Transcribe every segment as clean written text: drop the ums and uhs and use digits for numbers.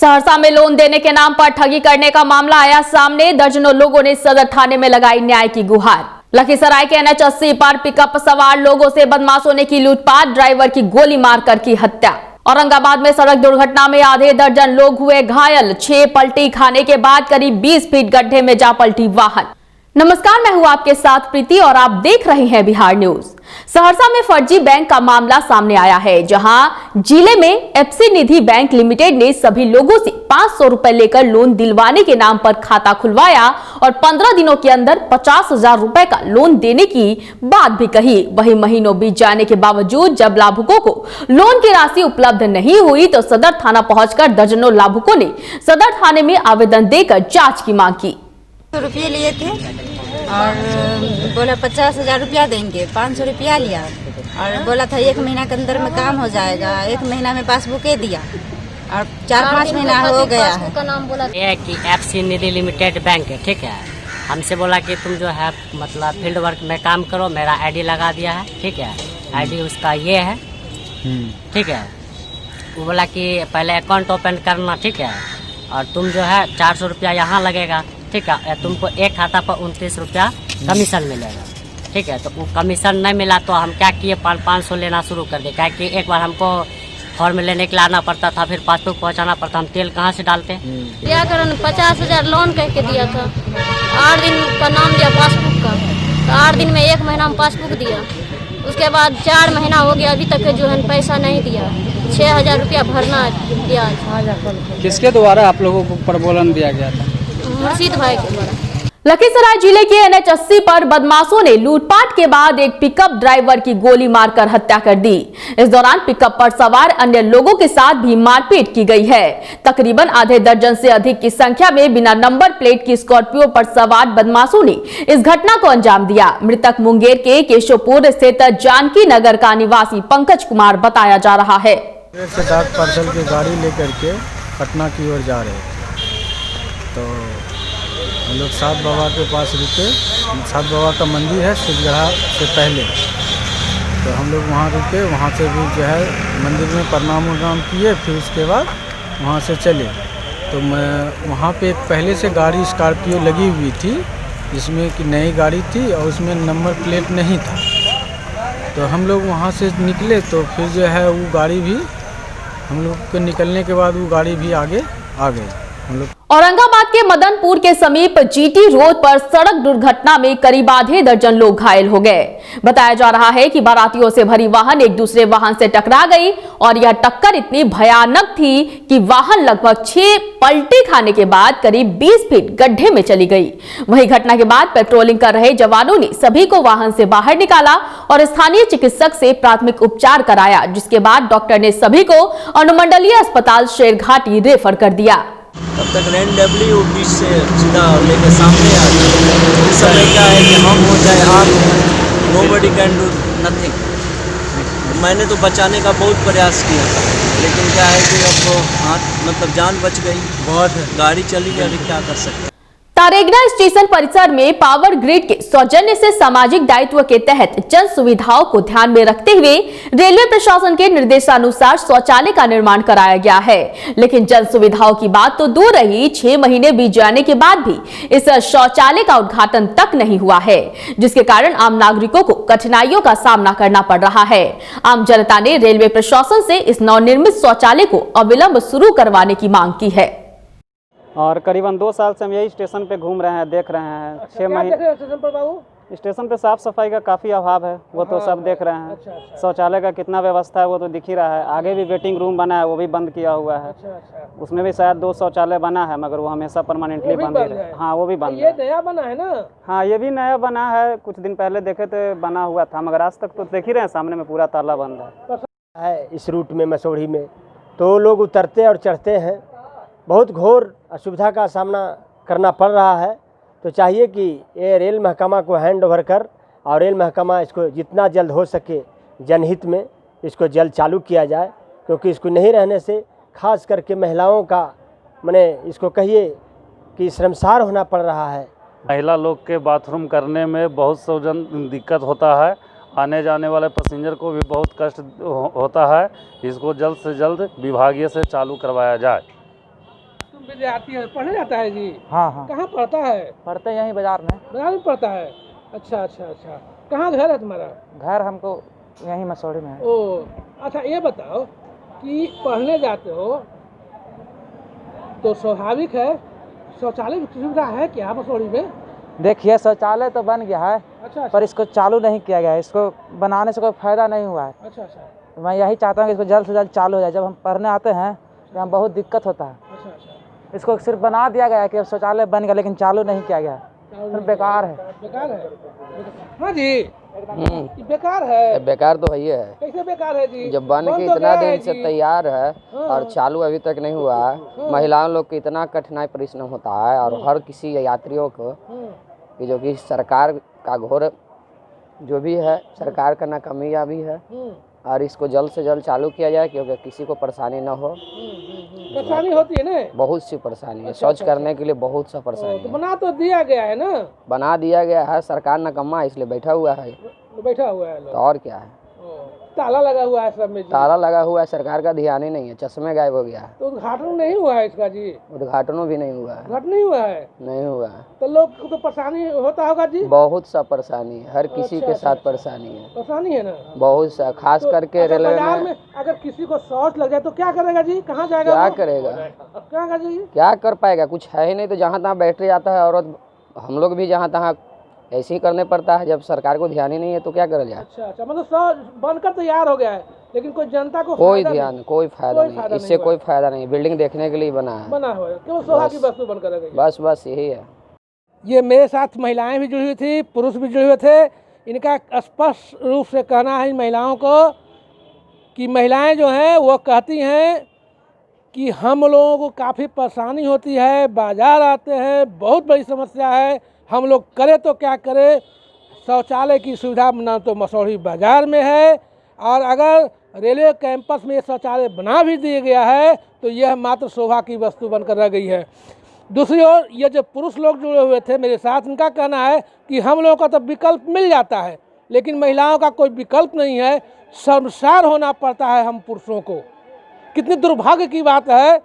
सहरसा में लोन देने के नाम पर ठगी करने का मामला आया सामने। दर्जनों लोगों ने सदर थाने में लगाई न्याय की गुहार। लखीसराय के NH 80 पर पिकअप सवार लोगों से बदमाशों ने की लूटपाट, ड्राइवर की गोली मारकर की हत्या। औरंगाबाद में सड़क दुर्घटना में आधे दर्जन लोग हुए घायल। 6 पलटी खाने के बाद करीब 20 फीट गड्ढे में जा पलटी वाहन। नमस्कार, मैं हूं आपके साथ प्रीति और आप देख रहे हैं बिहार न्यूज। सहरसा में फर्जी बैंक का मामला सामने आया है, जहां जिले में FC निधि बैंक लिमिटेड ने सभी लोगों से 500 रुपए लेकर लोन दिलवाने के नाम पर खाता खुलवाया और 15 दिनों के अंदर 50,000 रुपए का लोन देने की बात भी कही। वहीं महीनों बीत जाने के बावजूद जब लाभुकों को लोन की राशि उपलब्ध नहीं हुई तो सदर थाना पहुंचकर दर्जनों लाभुकों ने सदर थाने में आवेदन देकर जाँच की मांग की। रुपये लिए थे और बोला 50,000 रुपया देंगे। 500 रुपया लिया और बोला था 1 महीना के अंदर में काम हो जाएगा। 1 महीना में पासबुक दिया और 4-5 महीना हो गया है। का नाम बोला ये कि FC निधि लिमिटेड बैंक है, ठीक है। हमसे बोला कि तुम जो है मतलब फील्ड वर्क में काम करो, मेरा ID लगा दिया है, ठीक है। ID उसका ये है, ठीक है। वो बोला कि पहले अकाउंट ओपन करना, ठीक है, और तुम जो है 400 रुपया यहाँ लगेगा, ठीक है। तुमको एक खाता पर 29 रुपया कमीशन मिलेगा, ठीक है। तो वो कमीशन नहीं मिला तो हम क्या किए, 500 लेना शुरू कर दिए। क्या कि एक बार हमको फॉर्म लेने के लिए आना पड़ता था, फिर पासबुक पहुंचाना पड़ता। हम तेल कहाँ से डालते। क्या करें, 50,000 लोन कह के दिया था। 8 दिन का नाम दिया पासबुक का, तो 8 दिन में 1 महीना में पासबुक दिया। उसके बाद 4 महीना हो गया, अभी तक जो है पैसा नहीं दिया। 6,000 रुपया भरना दिया। किसके द्वारा आप लोगों को प्रबोलन दिया गया था? मुर्शीद भाई के द्वारा। लखीसराय जिले के NH 80 पर बदमाशों ने लूटपाट के बाद एक पिकअप ड्राइवर की गोली मारकर हत्या कर दी। इस दौरान पिकअप पर सवार अन्य लोगों के साथ भी मारपीट की गई है। तकरीबन आधे दर्जन से अधिक की संख्या में बिना नंबर प्लेट की स्कॉर्पियो पर सवार बदमाशों ने इस घटना को अंजाम दिया। मृतक मुंगेर के केशवपुर स्थित जानकी नगर का निवासी पंकज कुमार बताया जा रहा है। डाक पार्सल की गाड़ी लेकर के पटना की ओर जा रहे थे, तो हम लोग सात बाबा के पास रुके। सात बाबा का मंदिर है सूर्यगढ़ा से पहले, तो हम लोग वहाँ रुके। वहाँ से भी जो है मंदिर में प्रणाम उनाम किए, फिर उसके बाद वहाँ से चले। तो मैं वहाँ पे एक पहले से गाड़ी स्कॉर्पियो लगी हुई थी, जिसमें कि नई गाड़ी थी और उसमें नंबर प्लेट नहीं था। तो हम लोग वहाँ से निकले, तो फिर जो है वो गाड़ी भी हम लोग के निकलने के बाद वो गाड़ी भी आगे आ गई। हम लोग औरंगाबाद के मदनपुर के समीप GT रोड पर सड़क दुर्घटना में करीब आधे दर्जन लोग घायल हो गए। बताया जा रहा है कि बारातियों से भरी वाहन एक दूसरे वाहन से टकरा गई और यह टक्कर इतनी भयानक थी कि वाहन लगभग 6 पलटी खाने के बाद करीब 20 फीट गड्ढे में चली गई। वही घटना के बाद पेट्रोलिंग कर रहे जवानों ने सभी को वाहन से बाहर निकाला और स्थानीय चिकित्सक से प्राथमिक उपचार कराया, जिसके बाद डॉक्टर ने सभी को अनुमंडलीय अस्पताल शेरघाटी रेफर कर दिया। तब तक रैंडमली वो बीच से सीधा लेके सामने आ गया। इस समय क्या है कि हम हो जाए आप, नोबडी कैन डू नथिंग। मैंने तो बचाने का बहुत प्रयास किया था, लेकिन क्या है कि अब हाथ मतलब जान बच गई। बहुत गाड़ी चली गई, अभी क्या कर सकते। तारेगना स्टेशन परिसर में पावर ग्रिड के सौजन्य से सामाजिक दायित्व के तहत जन सुविधाओं को ध्यान में रखते हुए रेलवे प्रशासन के निर्देशानुसार शौचालय का निर्माण कराया गया है। लेकिन जन सुविधाओं की बात तो दूर रही, 6 महीने बीत जाने के बाद भी इस शौचालय का उद्घाटन तक नहीं हुआ है, जिसके कारण आम नागरिकों को कठिनाइयों का सामना करना पड़ रहा है। आम जनता ने रेलवे प्रशासन से इस नवनिर्मित शौचालय को अविलंब शुरू करवाने की मांग की है। और करीबन 2 साल से हम यही स्टेशन पे घूम रहे हैं, देख रहे हैं। 6 महीने स्टेशन पे साफ सफाई का काफ़ी अभाव है, वो तो सब देख रहे हैं। शौचालय का कितना व्यवस्था है वो तो दिख ही रहा है। आगे भी वेटिंग रूम बना है, वो भी बंद किया हुआ है। उसमें भी शायद 2 शौचालय बना है, मगर वो हमेशा परमानेंटली बंद है। हाँ, वो भी बंद है। ये नया बना है ना? हाँ, ये भी नया बना है। कुछ दिन पहले देखे थे बना हुआ था, मगर आज तक तो देख ही रहे हैं सामने में पूरा ताला बंद है। इस रूट में मसौढ़ी में तो लोग उतरते और चढ़ते हैं, बहुत घोर असुविधा का सामना करना पड़ रहा है। तो चाहिए कि ये रेल महकमा को हैंड ओवर कर और रेल महकमा इसको जितना जल्द हो सके जनहित में इसको जल्द चालू किया जाए, क्योंकि इसको नहीं रहने से खास करके महिलाओं का माने इसको कहिए कि शर्मसार होना पड़ रहा है। महिला लोग के बाथरूम करने में बहुत सौजन दिक्कत होता है। आने जाने वाले पैसेंजर को भी बहुत कष्ट होता है। इसको जल्द से जल्द विभागीय से चालू करवाया जाए। विद्यार्थी है, पढ़ने जाता है जी? हाँ हाँ, कहाँ पढ़ता है? पढ़ते यहीं बाजार में। बाजार में पढ़ता है? अच्छा अच्छा अच्छा। कहाँ घर है तुम्हारा? घर हमको यहीं मसौड़ी में है। ओ अच्छा, ये बताओ कि पढ़ने जाते हो तो स्वाभाविक है शौचालय की सुविधा है क्या मसौड़ी में? देखिए शौचालय तो बन गया है, अच्छा पर इसको चालू नहीं किया गया है। इसको बनाने से कोई फायदा नहीं हुआ है। अच्छा अच्छा तो मैं यही चाहता हूँ कि इसको जल्द से जल्द चालू हो जाए। जब हम पढ़ने आते हैं तो हम बहुत दिक्कत होता है। अच्छा अच्छा। इसको सिर्फ बना दिया गया है कि अब शौचालय बन गया, लेकिन चालू नहीं किया गया। फिर बेकार है। बेकार है? हाँ जी, ये बेकार है। बेकार तो है ही है। कैसे बेकार है जी? जब बन के इतना दिन से तैयार है और चालू अभी तक नहीं हुआ है, महिलाओं लोग को इतना कठिनाई परिश्रम होता है और हर किसी यात्रियों को कि जो कि सरकार का घोर जो भी है, सरकार का नाकामयाबी है और इसको जल्द से जल्द चालू किया जाए क्योंकि किसी को परेशानी न हो। परेशानी होती है ना? बहुत सी परेशानी है, शौच करने के लिए बहुत सा परेशानी तो है। बना तो दिया गया है ना? बना दिया गया है, सरकार नाकामा इसलिए बैठा हुआ है। बैठा हुआ है तो और क्या है? ताला लगा हुआ है सब में जी? ताला लगा हुआ है, सरकार का ध्यान ही नहीं है, चश्मे गायब हो गया है। तो उद्घाटन नहीं हुआ है इसका जी? उद्घाटन भी नहीं हुआ है। उद्घाटन नहीं हुआ है? नहीं हुआ है। तो लोग को तो परेशानी होता होगा जी? बहुत सा परेशानी है, हर किसी के साथ परेशानी है। परेशानी है ना? बहुत सा, खास करके रेलवे में अगर किसी को शौच लग जाए तो क्या करेगा जी? कहाँ जाएगा? क्या करेगा? क्या करेगा? क्या कर पाएगा? कुछ है ही नहीं। तो जहाँ तहाँ बैठ जाता है औरत, हम लोग भी जहाँ तहाँ ऐसे ही करने पड़ता है। जब सरकार को ध्यान ही नहीं है तो क्या करा जाए? अच्छा अच्छा, मतलब शौच बनकर तैयार हो गया है लेकिन कोई जनता को कोई ध्यान, कोई फायदा नहीं, इससे कोई फायदा नहीं। बिल्डिंग देखने के लिए बना है, बना हुआ है, केवल शोभा की वस्तु बनकर रह गई। बस यही है। ये मेरे साथ महिलाएं भी जुड़ी हुई थी, पुरुष भी जुड़े हुए थे। इनका स्पष्ट रूप से कहना है इन महिलाओं को कि महिलाएं जो हैं वो कहती हैं कि हम लोगों को काफ़ी परेशानी होती है, बाजार आते हैं, बहुत बड़ी समस्या है, हम लोग करें तो क्या करें। शौचालय की सुविधा ना तो मसौड़ी बाजार में है और अगर रेलवे कैंपस में ये शौचालय बना भी दिया गया है तो यह मात्र शोभा की वस्तु बनकर रह गई है। दूसरी ओर ये जो पुरुष लोग जुड़े हुए थे मेरे साथ, इनका कहना है कि हम लोगों का तो विकल्प मिल जाता है लेकिन महिलाओं का कोई विकल्प नहीं है, शर्मसार होना पड़ता है हम पुरुषों को। कितनी दुर्भाग्य की बात है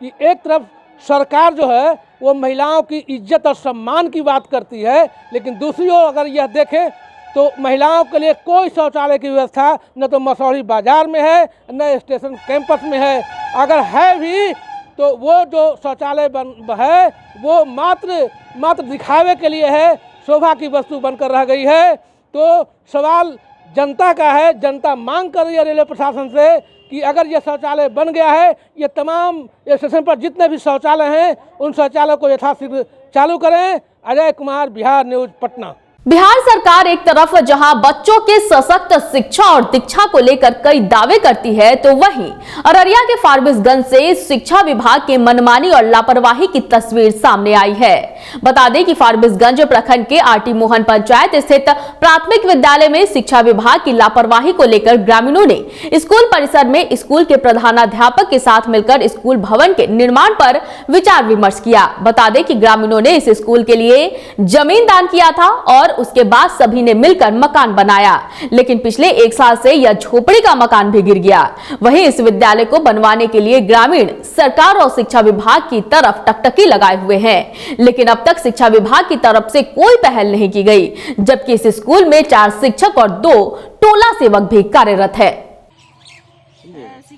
कि एक तरफ सरकार जो है वो महिलाओं की इज्जत और सम्मान की बात करती है, लेकिन दूसरी ओर अगर यह देखें तो महिलाओं के लिए कोई शौचालय की व्यवस्था न तो मसौड़ी बाजार में है न स्टेशन कैंपस में है। अगर है भी तो वो जो शौचालय है वो मात्र दिखावे के लिए है, शोभा की वस्तु बनकर रह गई है। तो सवाल जनता का है, जनता मांग कर रही है रेलवे प्रशासन से कि अगर ये शौचालय बन गया है, ये तमाम स्टेशन पर जितने भी शौचालय हैं उन शौचालयों को यथाशीघ्र चालू करें। अजय कुमार, बिहार न्यूज, पटना। बिहार सरकार एक तरफ जहां बच्चों के सशक्त शिक्षा और दीक्षा को लेकर कई दावे करती है तो वहीं अररिया के फारबिसगंज से शिक्षा विभाग के मनमानी और लापरवाही की तस्वीर सामने आई है। बता दें कि फारबिसगंज प्रखंड के आरटी मोहन पंचायत स्थित प्राथमिक विद्यालय में शिक्षा विभाग की लापरवाही को लेकर ग्रामीणों ने स्कूल परिसर में स्कूल के प्रधानाध्यापक के साथ मिलकर स्कूल भवन के निर्माण पर विचार विमर्श किया। बता दें कि ग्रामीणों ने इस स्कूल के लिए जमीन दान किया था और उसके बाद सभी ने मिलकर मकान बनाया, लेकिन पिछले 1 साल से यह झोपड़ी का मकान भी गिर गया। वहीं इस विद्यालय को बनवाने के लिए ग्रामीण सरकार और शिक्षा विभाग की तरफ टकटकी लगाए हुए हैं, लेकिन अब तक शिक्षा विभाग की तरफ से कोई पहल नहीं की गई, जबकि इस स्कूल में 4 शिक्षक और 2 टोला सेवक भी कार्यरत है।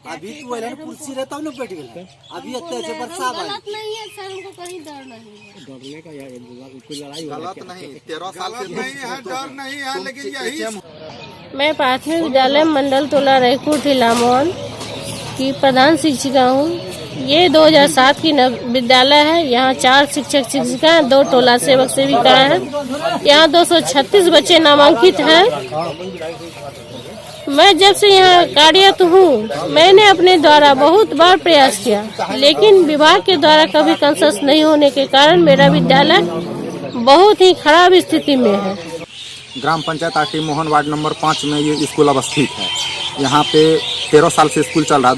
अभी तो वाला कुर्सी रहता हूं ना बैठ गया, अभी इतना जबरदस्त गलत नहीं है सर, हमको कहीं डर नहीं है। डरने का यार कोई लड़ाई गलत नहीं, 13 साल से नहीं है, डर नहीं है, लेकिन यही। मैं प्राथमिक विद्यालय मंडल टोला रैकुर टिलामोन की प्रधान शिक्षिका हूँ। ये 2007 की विद्यालय है। यहाँ 4 शिक्षक शिक्षिका हैं, 2 टोला सेवक सेविकाएं हैं। यहाँ 236 बच्चे नामांकित हैं। मैं जब से यहाँ कार्यरत हूँ मैंने अपने द्वारा बहुत बार प्रयास किया, लेकिन विभाग के द्वारा कभी कंसेस नहीं होने के कारण मेरा विद्यालय बहुत ही खराब स्थिति में है। Gram panchayat RT Mohan ward number 5 में ये स्कूल अवस्थित है। यहाँ पे 13 साल से स्कूल चल रहा है।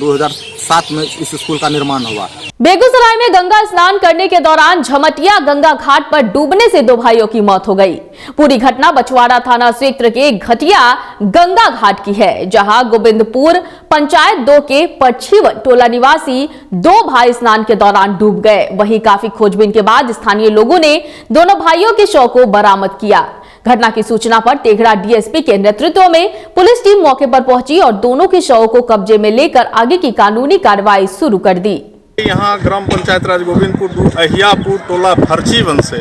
साथ में इस स्कूल का निर्माण हुआ। बेगूसराय में गंगा स्नान करने के दौरान झमटिया गंगा घाट पर डूबने से 2 भाइयों की मौत हो गई। पूरी घटना बछवाड़ा थाना क्षेत्र के घटिया गंगा घाट की है, जहां गोविंदपुर पंचायत 2 के पच्छीवन टोला निवासी 2 भाई स्नान के दौरान डूब गए। वहीं काफी खोजबीन के बाद स्थानीय लोगों ने दोनों भाइयों के शव को बरामद किया। घटना की सूचना पर तेघड़ा डीएसपी के नेतृत्व में पुलिस टीम मौके पर पहुंची और दोनों के शवों को कब्जे में लेकर आगे की कानूनी कार्रवाई शुरू कर दी। यहाँ ग्राम पंचायत राज गोविंदपुर अहियापुर टोला फर्चीवन से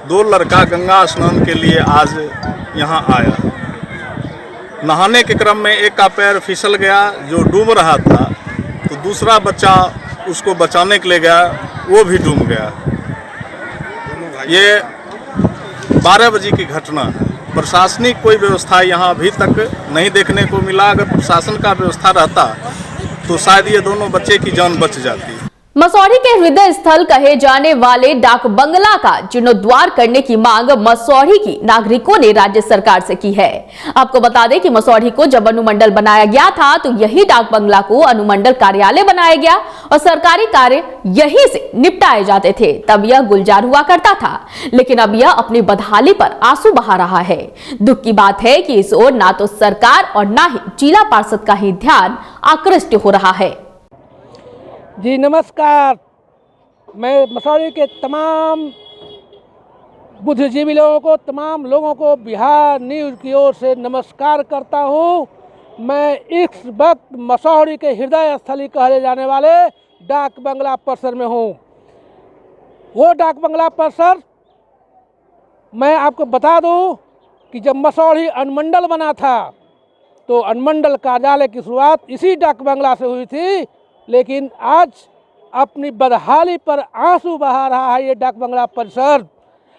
2 लड़का गंगा स्नान के लिए आज यहाँ आया। नहाने के क्रम में एक का पैर फिसल गया जो डूब रहा था, तो दूसरा बच्चा उसको बचाने के लिए गया, वो भी डूब गया। ये 12 बजे की घटना है। प्रशासनिक कोई व्यवस्था यहाँ अभी तक नहीं देखने को मिला। अगर प्रशासन का व्यवस्था रहता तो शायद ये दोनों बच्चे की जान बच जाती। मसौढ़ी के हृदय स्थल कहे जाने वाले डाक बंगला का जीर्णोद्वार करने की मांग मसौढ़ी की नागरिकों ने राज्य सरकार से की है। आपको बता दें कि मसौढ़ी को जब अनुमंडल बनाया गया था तो यही डाक बंगला को अनुमंडल कार्यालय बनाया गया और सरकारी कार्य यहीं से निपटाए जाते थे। तब यह गुलजार हुआ करता था, लेकिन अब यह अपनी बदहाली पर आंसू बहा रहा है। दुख की बात है कि इस ओर ना तो सरकार और ना ही जिला पार्षद का ही ध्यान आकृष्ट हो रहा है। जी नमस्कार, मैं मसौढ़ी के तमाम बुद्धिजीवी लोगों को, तमाम लोगों को बिहार न्यूज़ की ओर से नमस्कार करता हूं। मैं इस वक्त मसौढ़ी के हृदय स्थली कहे जाने वाले डाक बंगला परिसर में हूं। वो डाक बंगला परिसर मैं आपको बता दूं कि जब मसौढ़ी अनुमंडल बना था तो अनुमंडल कार्यालय की शुरुआत इसी डाक बंगला से हुई थी, लेकिन आज अपनी बदहाली पर आंसू बहा रहा है ये डाक बंगला परिसर।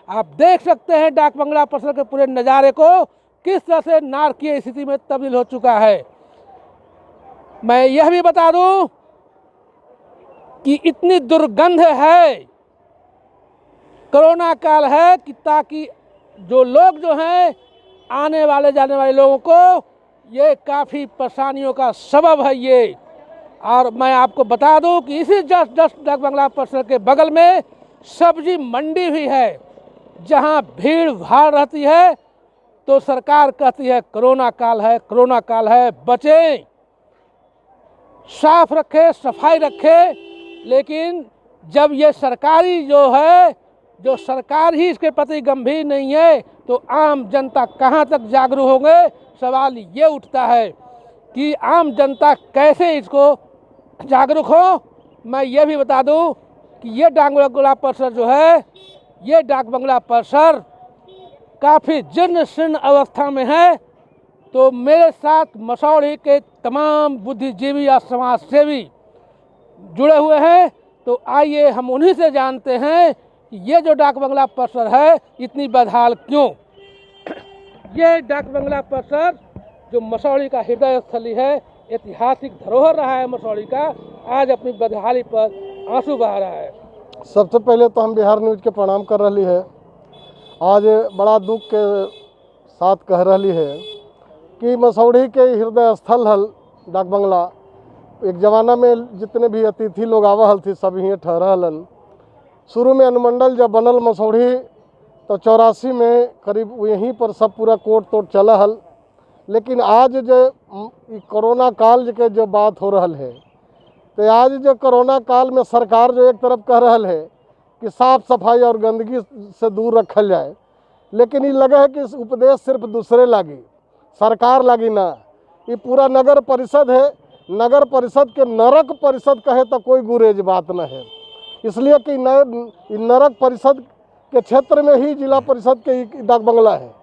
आप देख सकते हैं डाक बंगला परिसर के पूरे नज़ारे को किस तरह से नारकीय स्थिति में तब्दील हो चुका है। मैं यह भी बता दूं कि इतनी दुर्गंध है, कोरोना काल है, कि ताकि जो लोग जो हैं आने वाले जाने वाले लोगों को ये काफ़ी परेशानियों का सबब है ये। और मैं आपको बता दूं कि इसी जस्ट डाक बंगला परिसर के बगल में सब्जी मंडी भी है, जहां भीड़ भाड़ रहती है। तो सरकार कहती है कोरोना काल है, कोरोना काल है, बचें, साफ रखें, सफाई रखें। लेकिन जब ये सरकारी जो सरकार ही इसके प्रति गंभीर नहीं है, तो आम जनता कहां तक जागरूक होंगे। सवाल ये उठता है कि आम जनता कैसे इसको जागरूक हो। मैं ये भी बता दूं कि ये डाक बंगला परिसर जो है, ये डाक बंगला परिसर काफ़ी जीर्ण शीर्ण अवस्था में है। तो मेरे साथ मसौढ़ी के तमाम बुद्धिजीवी या समाज सेवी जुड़े हुए हैं। तो आइए हम उन्हीं से जानते हैं कि ये जो डाक बंगला परिसर है इतनी बदहाल क्यों। ये डाक बंगला परिसर जो मसौढ़ी का हृदय स्थली है, ऐतिहासिक धरोहर रहा है मसौढ़ी का, आज अपनी बदहाली पर आंसू बहा रहा है। सबसे पहले तो हम बिहार न्यूज़ के प्रणाम कर रही है। आज बड़ा दुख के साथ कह रही है कि मसौढ़ी के हृदय स्थल हल डाक बंगला, एक ज़माना में जितने भी अतिथि लोग आवा हल थी सब यहीं ठहरल हल। शुरू में अनुमंडल जब बनल मसौढ़ी तो 84 में करीब यहीं पर सब पूरा कोर्ट तोट चला हल। लेकिन आज जो कोरोना काल के जो बात हो रहा है, तो आज जो कोरोना काल में सरकार जो एक तरफ कह रहा है कि साफ सफाई और गंदगी से दूर रखल जाए, लेकिन ये लगे है कि इस उपदेश सिर्फ दूसरे लागी, सरकार लागी ना। ये पूरा नगर परिषद है, नगर परिषद के नरक परिषद कहे तो कोई गुरेज बात न है। इसलिए कि नरक परिषद के क्षेत्र में ही जिला परिषद के डाक बंगला है।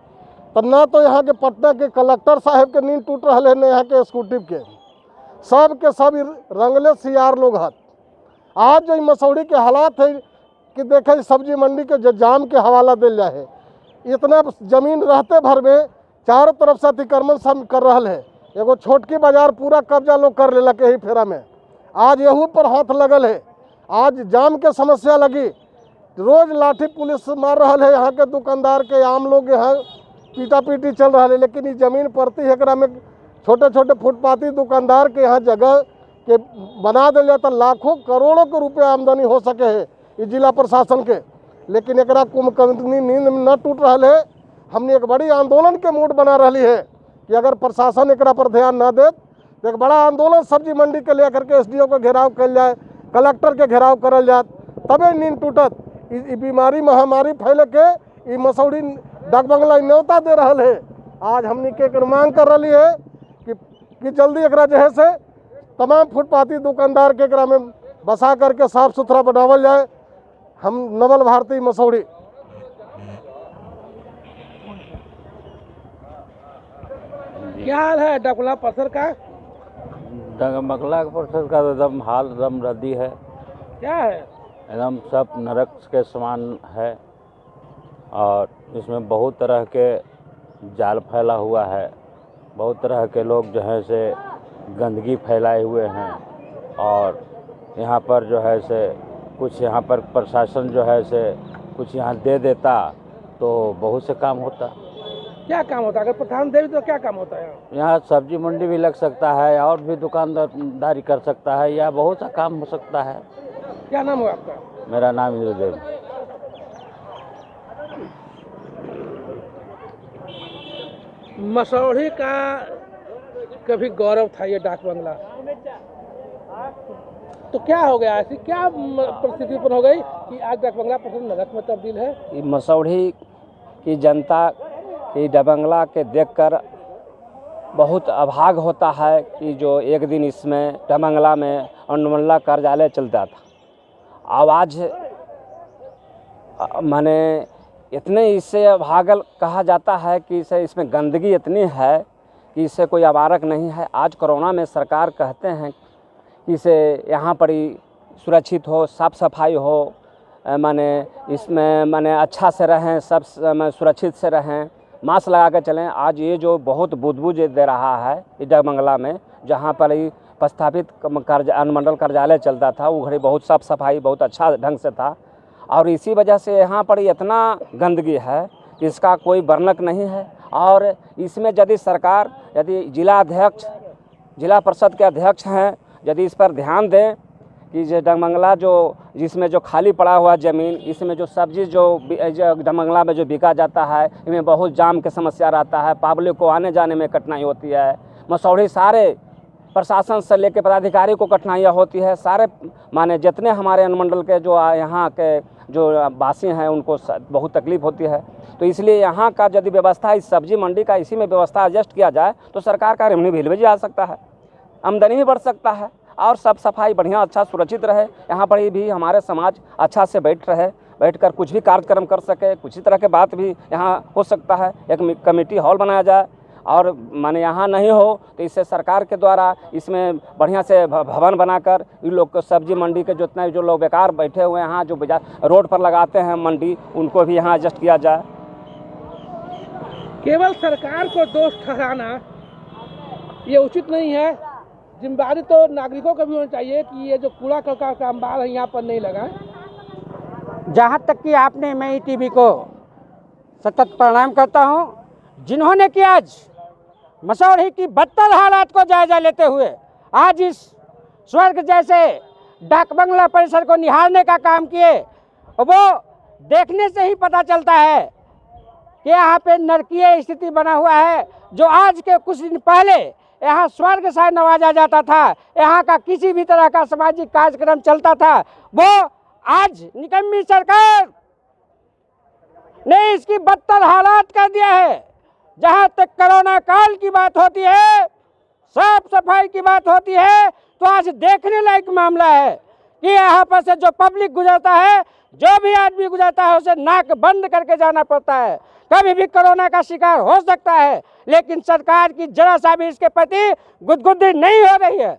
तो ना तो यहाँ के पटना के कलेक्टर साहब के नींद टूट रहा है, न यहाँ के एक्सिक्यूटिव के, सब के सब रंगले सियार लोग हाथ। आज जो मसौढ़ी के हालात है कि देखे सब्जी मंडी के जो जाम के हवाला दिल जाए, इतना जमीन रहते भर में चारों तरफ से अतिक्रमण सब कर रहा है। एगो छोटकी बाजार पूरा कब्जा लोग कर लेलक यही फेरा में। आज यहू पर हाथ लगल है। आज जाम के समस्या लगी, रोज लाठी पुलिस मार रहा है यहाँ के दुकानदार के, आम लोग यहाँ पीटा पीटी चल रहा है। लेकिन ये जमीन पड़ती है, एकरा में छोटे छोटे फुटपाथी दुकानदार के यहाँ जगह कि बना दिल जाए तो लाखों करोड़ों के रुपये आमदनी हो सके है इस जिला प्रशासन के, लेकिन एकरा कुंभकर्णी नींद में न टूट रहा है। हमने एक बड़ी आंदोलन के मूड बना रही है कि अगर प्रशासन एकरा पर ध्यान न दे तो एक बड़ा आंदोलन सब्जी मंडी के लेकर के एसडीओ के घेराव कल जाए, कलेक्टर के घेराव करल जाए, तबे नींद टूटत। ई बीमारी महामारी फैले के ई मसौड़ी डाक बंगला न्योता दे रहा है। आज हमने के मांग कर रही है कि जल्दी एकरा जो है से तमाम फुटपाथी दुकानदार के एकरा में बसा करके साफ सुथरा बनावल जाए। हम नवल भारती मसौड़ी। क्या हाल है डाक बंगला परिसर का? डाक बंगला परिसर का एकदम हाल एकदम रद्दी है। क्या है? एकदम सब नरक के समान है और इसमें बहुत तरह के जाल फैला हुआ है। बहुत तरह के लोग जो है से गंदगी फैलाए हुए हैं और यहाँ पर जो है से कुछ यहाँ पर प्रशासन जो है से कुछ यहाँ दे देता तो बहुत से काम होता। क्या काम होता है? अगर प्रधान देवी तो क्या काम होता है? यहाँ सब्जी मंडी भी लग सकता है और भी दुकानदारी कर सकता है या बहुत सा काम हो सकता है। क्या नाम है आपका? मेरा नाम इंद्रदेव। मसौड़ी का कभी गौरव था ये डाक बंगला, तो क्या हो गया? ऐसी क्या परिस्थिति उत्पन्न हो गई कि आज डाक बंगला परिसर नरक में तब्दील है? मसौड़ी की जनता की डाक बंगला के देखकर बहुत अभाग होता है कि जो एक दिन इसमें डाक बंगला में अनुमंडला कार्यालय चलता था, आवाज़ माने इतने इससे अभागल कहा जाता है कि इसमें गंदगी इतनी है कि इससे कोई अबारक नहीं है। आज कोरोना में सरकार कहते हैं कि इसे यहाँ पर ही सुरक्षित हो, साफ़ सफाई हो, माने इसमें माने अच्छा से रहें, सब सुरक्षित से रहें, मास्क लगा कर चलें। आज ये जो बहुत बुदबू दे रहा है इस डाक बंगला में, जहाँ पर ही प्रस्थापित अनुमंडल कार्यालय चलता था, वो घड़ी बहुत साफ़ सफाई बहुत अच्छा ढंग से था और इसी वजह से यहाँ पर इतना गंदगी है कि इसका कोई वर्णक नहीं है। और इसमें यदि सरकार, यदि जिला अध्यक्ष, जिला परिषद के अध्यक्ष हैं, यदि इस पर ध्यान दें कि जो डाक बंगला जो जिसमें जो खाली पड़ा हुआ ज़मीन, इसमें जो सब्जी जो डाक बंगला में जो बिका जाता है, इनमें बहुत जाम की समस्या रहता है, पब्लिक को आने जाने में कठिनाई होती है। मसौड़ी सारे प्रशासन से लेकर पदाधिकारी को कठिनाइयाँ होती है। सारे माने जितने हमारे अनुमंडल के जो यहाँ के जो वासी हैं उनको बहुत तकलीफ होती है। तो इसलिए यहाँ का यदि व्यवस्था इस सब्जी मंडी का इसी में व्यवस्था एडजस्ट किया जाए तो सरकार का रेवेन्यू भी आ सकता है, आमदनी भी बढ़ सकता है और सब सफाई बढ़िया अच्छा सुरक्षित रहे। यहाँ पर भी हमारे समाज अच्छा से बैठकर कुछ भी कार्यक्रम कर सके, कुछ ही तरह के बात भी यहाँ हो सकता है। एक कमेटी हॉल बनाया जाए और माने यहाँ नहीं हो तो इससे सरकार के द्वारा इसमें बढ़िया से भवन बनाकर इन लोग को सब्जी मंडी के जितने जो लोग बेकार बैठे हुए हैं, यहाँ जो रोड पर लगाते हैं मंडी, उनको भी यहाँ एडजस्ट किया जाए। केवल सरकार को दोष ठहराना ये उचित नहीं है। जिम्मेदारी तो नागरिकों को भी होनी चाहिए कि ये जो कूड़ा करकट का अंबार है यहाँ पर नहीं लगाएं। जहाँ तक कि आपने मैं टीवी को सतत प्रणाम करता हूँ, जिन्होंने कि आज मसौड़ी की बदतर हालात को जायजा लेते हुए आज इस स्वर्ग जैसे डाक बंगला परिसर को निहारने का काम किए, वो देखने से ही पता चलता है कि यहाँ पे नरकीय स्थिति बना हुआ है। जो आज के कुछ दिन पहले यहाँ स्वर्ग से नवाजा जाता था, यहाँ का किसी भी तरह का सामाजिक कार्यक्रम चलता था, वो आज निकम्मी सरकार ने इसकी बदतर हालात कर दिया है। जहाँ तक कोरोना काल की बात होती है, साफ सफाई की बात होती है, तो आज देखने लायक मामला है कि यहाँ पर से जो पब्लिक गुजरता है, जो भी आदमी गुजरता है, उसे नाक बंद करके जाना पड़ता है। कभी भी कोरोना का शिकार हो सकता है, लेकिन सरकार की जरा सा भी इसके प्रति गुदगुदी नहीं हो रही है।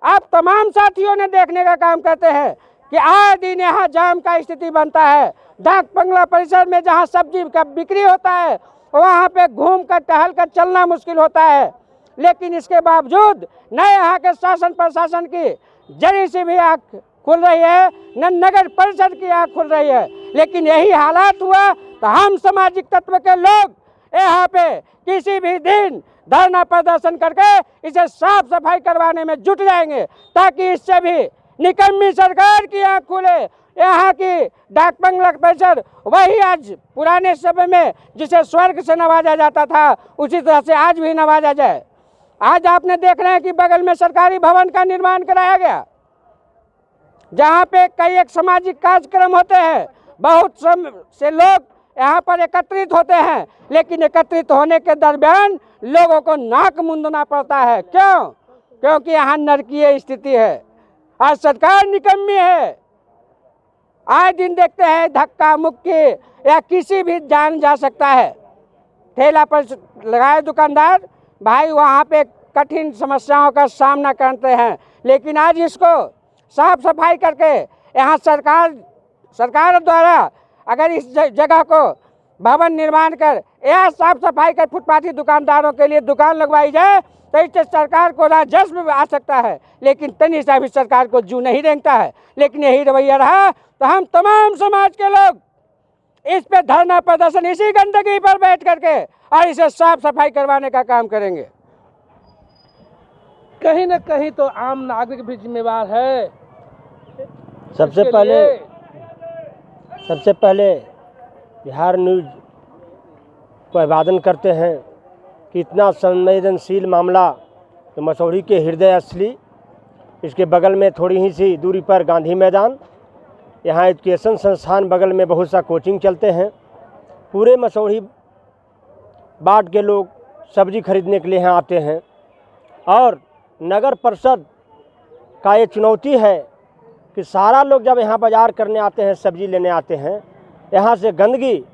आप तमाम साथियों ने देखने का काम करते हैं कि आए दिन यहाँ जाम का स्थिति बनता है। डाक बंगला परिसर में जहाँ सब्जी का बिक्री होता है, वहाँ पे घूम कर टहल कर चलना मुश्किल होता है। लेकिन इसके बावजूद न यहाँ के शासन प्रशासन की जरी सी भी आँख खुल रही है, न नगर परिषद की आँख खुल रही है। लेकिन यही हालात हुआ तो हम सामाजिक तत्व के लोग यहाँ पे किसी भी दिन धरना प्रदर्शन करके इसे साफ सफाई करवाने में जुट जाएंगे, ताकि इससे भी निकम्मी सरकार की आंख खुले। यहाँ की डाक बंगला परिसर वही आज पुराने समय में जिसे स्वर्ग से नवाजा जाता था, उसी तरह से आज भी नवाजा जाए। आज आपने देख रहे हैं कि बगल में सरकारी भवन का निर्माण कराया गया, जहाँ पे कई एक सामाजिक कार्यक्रम होते हैं, बहुत से लोग यहाँ पर एकत्रित होते हैं, लेकिन एकत्रित होने के दरमियान लोगों को नाक मूंदना पड़ता है। क्यों? क्योंकि यहाँ नरकीय स्थिति है। आज सरकार निकम्मी है। आए दिन देखते हैं धक्का मुक्की या किसी भी जान जा सकता है। ठेला पर लगाए दुकानदार भाई वहाँ पे कठिन समस्याओं का सामना करते हैं, लेकिन आज इसको साफ सफाई करके यहाँ सरकार द्वारा अगर इस जगह को भवन निर्माण कर या साफ सफाई कर फुटपाथी दुकानदारों के लिए दुकान लगवाई जाए तो इससे सरकार को राजस्व आ सकता है, लेकिन तनी सा भी सरकार को जू नहीं रेंगता है। लेकिन यही रवैया रहा तो हम तमाम समाज के लोग इस पे धरना प्रदर्शन इसी गंदगी पर बैठ करके और इसे साफ सफाई करवाने का काम करेंगे। कहीं न कहीं तो आम नागरिक भी जिम्मेवार है। सबसे पहले बिहार न्यूज को अभिवादन करते हैं कि इतना संवेदनशील मामला तो मसौढ़ी के हृदय असली, इसके बगल में थोड़ी ही सी दूरी पर गांधी मैदान, यहाँ एजुकेशन संस्थान बगल में बहुत सा कोचिंग चलते हैं। पूरे मसौढ़ी बाट के लोग सब्जी खरीदने के लिए यहाँ आते हैं और नगर परिषद का ये चुनौती है कि सारा लोग जब यहाँ बाजार करने आते हैं, सब्जी लेने आते हैं, यहाँ से गंदगी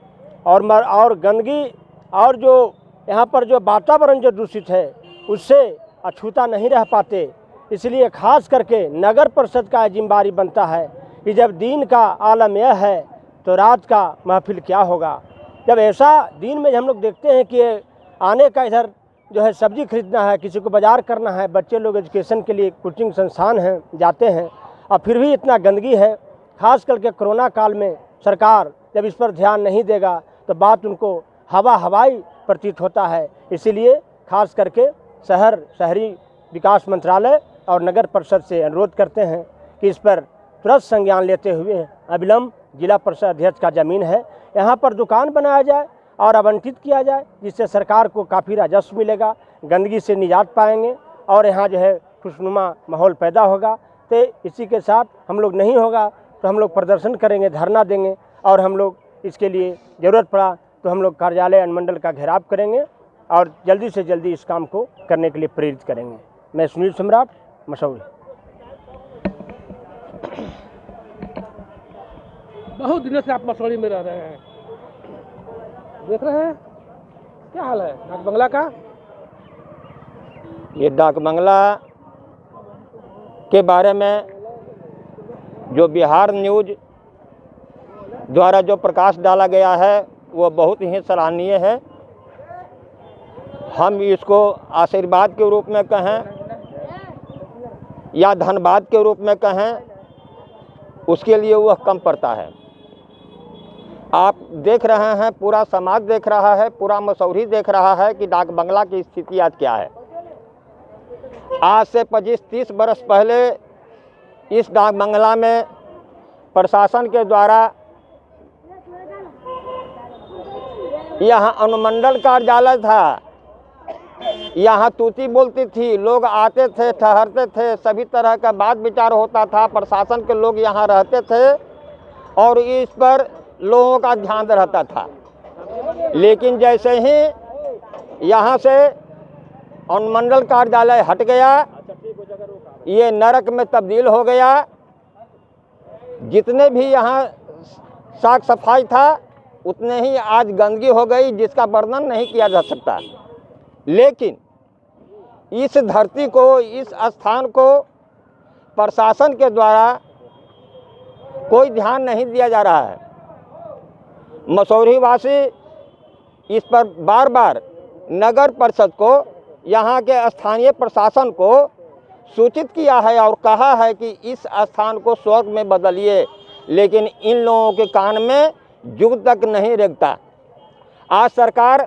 और जो यहाँ पर जो वातावरण जो दूषित है उससे अछूता नहीं रह पाते। इसलिए खास करके नगर परिषद का जिम्मेदारी बनता है कि जब दिन का आलम यह है तो रात का महफिल क्या होगा। जब ऐसा दिन में हम लोग देखते हैं कि आने का इधर जो है सब्जी खरीदना है, किसी को बाजार करना है, बच्चे लोग एजुकेशन के लिए कोचिंग संस्थान हैं जाते हैं, और फिर भी इतना गंदगी है। खास करके कोरोना काल में सरकार जब इस पर ध्यान नहीं देगा तो बात उनको हवाई प्रतीत होता है। इसीलिए खास करके शहरी विकास मंत्रालय और नगर परिषद से अनुरोध करते हैं कि इस पर तुरंत संज्ञान लेते हुए अविलंब जिला परिषद अध्यक्ष का ज़मीन है, यहाँ पर दुकान बनाया जाए और आवंटित किया जाए, जिससे सरकार को काफ़ी राजस्व मिलेगा, गंदगी से निजात पाएंगे और यहाँ जो है खुशनुमा माहौल पैदा होगा। तो इसी के साथ हम लोग नहीं होगा तो हम लोग प्रदर्शन करेंगे, धरना देंगे और हम लोग इसके लिए ज़रूरत पड़ा तो हम लोग कार्यालय अनुमंडल का घेराव करेंगे और जल्दी से जल्दी इस काम को करने के लिए प्रेरित करेंगे। मैं सुनील सम्राट, मसौढ़ी। बहुत दिनों से आप मसौढ़ी में रह रहे हैं, देख रहे हैं क्या हाल है डाक बंगला का। ये डाक बंगला के बारे में जो बिहार न्यूज द्वारा जो प्रकाश डाला गया है वो बहुत ही सराहनीय है। हम इसको आशीर्वाद के रूप में कहें या धन्यवाद के रूप में कहें, उसके लिए वह कम पड़ता है। आप देख रहे हैं, पूरा समाज देख रहा है, पूरा मसौढ़ी देख रहा है कि डाक बंगला की स्थिति आज क्या है। आज से 25-30 बरस पहले इस डाक बंगला में प्रशासन के द्वारा यहाँ अनुमंडल कार्यालय था, यहाँ तूती बोलती थी, लोग आते थे, ठहरते थे, सभी तरह का बात विचार होता था, प्रशासन के लोग यहाँ रहते थे और इस पर लोगों का ध्यान रहता था। लेकिन जैसे ही यहाँ से अनुमंडल कार्यालय हट गया, ये नरक में तब्दील हो गया। जितने भी यहाँ साफ सफाई था उतने ही आज गंदगी हो गई, जिसका वर्णन नहीं किया जा सकता। लेकिन इस धरती को, इस स्थान को प्रशासन के द्वारा कोई ध्यान नहीं दिया जा रहा है। मसौढ़ी वासी इस पर बार बार नगर परिषद को, यहाँ के स्थानीय प्रशासन को सूचित किया है और कहा है कि इस स्थान को स्वर्ग में बदलिए, लेकिन इन लोगों के कान में जुग तक नहीं रेंगता। आज सरकार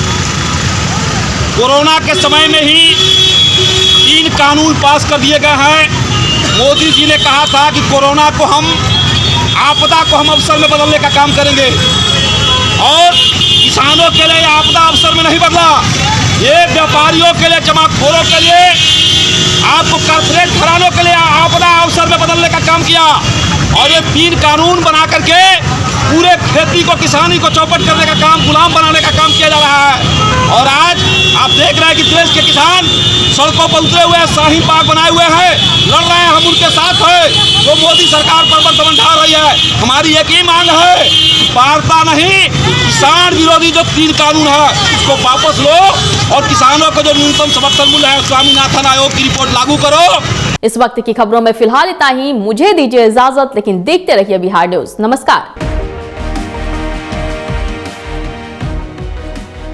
कोरोना के समय में ही 3 कानून पास कर दिए गए हैं। मोदी जी ने कहा था कि कोरोना को आपदा को हम अवसर में बदलने का काम करेंगे, और किसानों के लिए आपदा अवसर में नहीं बदला, ये व्यापारियों के लिए, जमाखोरों के लिए, आपको कारपोरेट घरानों के लिए आपदा अवसर में बदलने का काम किया। और ये 3 कानून बना करके पूरे खेती को, किसानी को चौपट करने का काम, गुलाम बनाने का काम किया जा रहा है। और आज आप देख रहे हैं कि देश के किसान सड़कों पर उतरे हुए हैं, शाहीन बाग बनाए हुए हैं, लड़ रहे हैं, हम उनके साथ हैं। जो मोदी सरकार पर बंधन ढा रही है, हमारी एक ही मांग है, वार्ता नहीं, किसान विरोधी जो 3 कानून है उसको वापस लो, और किसानों को जो न्यूनतम समर्थन मूल्य है स्वामीनाथन आयोग की रिपोर्ट लागू करो। इस वक्त की खबरों में फिलहाल इतना ही। मुझे दीजिए इजाजत, लेकिन देखते रहिए बिहार न्यूज। नमस्कार।